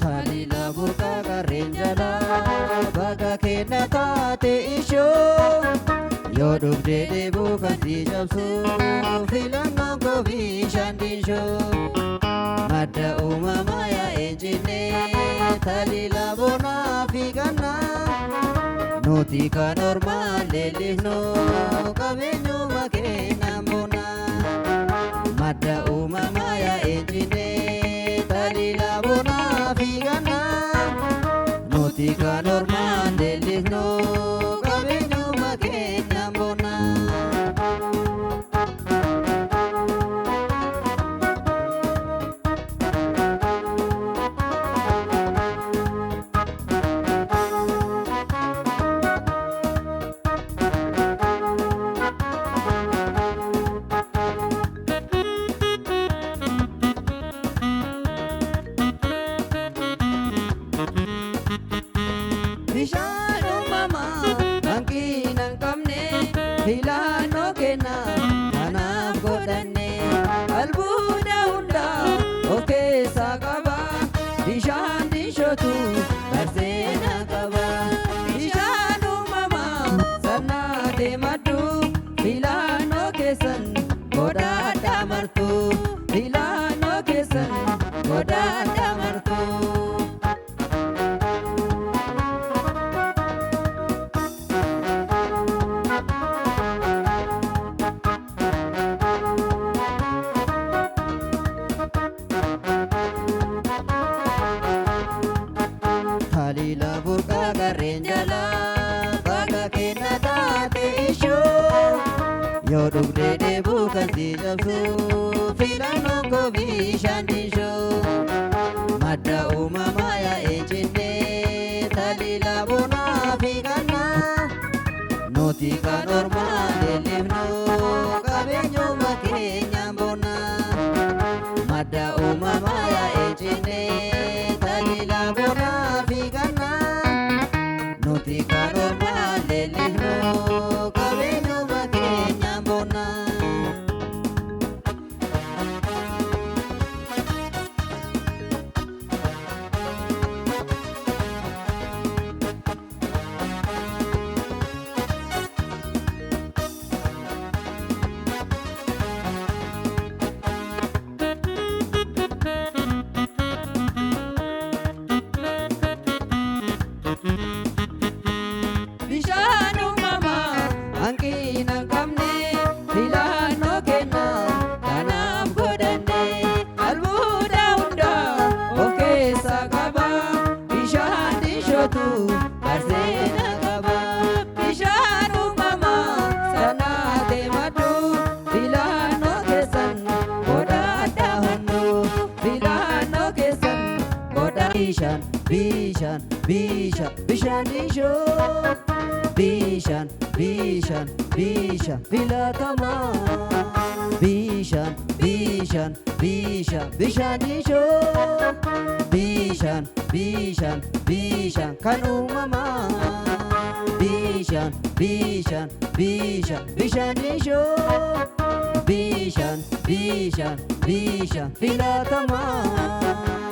Talila burqa garreen jalaa bakka kenna taate ishoo yoo dhugdee deebuu kan si cabsu filannoo koo bishaan diishoo madda uumamaa yaa'ee jennee talila bonaa fi gannaa nuti kan ormaa leellifnu qabeenyuma keenyaan bonaa madda uumamaa yaa'ee jennee talila bonaa fi gannaa nuti kan ormaa leellifnu qabeenyuma keenyaan bonaa. Bishaan uumamaa hanqina hin qabne filannoo kenna kanaaf godhanne albuuda hundaa of keessaa qaba bishaan diishootu barseena qaba bishaan uumamaa sannaatee maddu filannoo keessan godhaadhaa martu filannoo keessan godhaadhaa martu. Talila burqa garreen jalaa bakka kenna taate ishoo yoo dhugdee deebuu kan si cabsu filannoo koo bishaan diishoo madda uumamaa yaa'ee jennee talila bonaa fi gannaa nuti kan ormaa leellifnu qabeenyuma keenyaan bonaa madda uumamaa yaa'ee jennee talila bonaa fi gannaa nuti kan ormaa leellifnu qabeenyuma keenyaan bonaa. Bishaan uumamaa hanqina hin qabne filannoo kenna kanaaf godhanne albuuda hundaa of keessaa qaba bishaan diishootu barseena qaba bishaan uumamaa sannaatee maddu filannoo keessan godhaadhaa hunduu filannoo keessan godhaa bishaan bishaan bishaan bishaan diishoo bishaan bishaan bishaan filatamaa bishaan bishaan bishaan bishaan diishoo bishaan bishaan bishaan kan uumamaa bishaan bishaan bishaan bishaan diishoo bishaan bishaan bishaan filatamaa.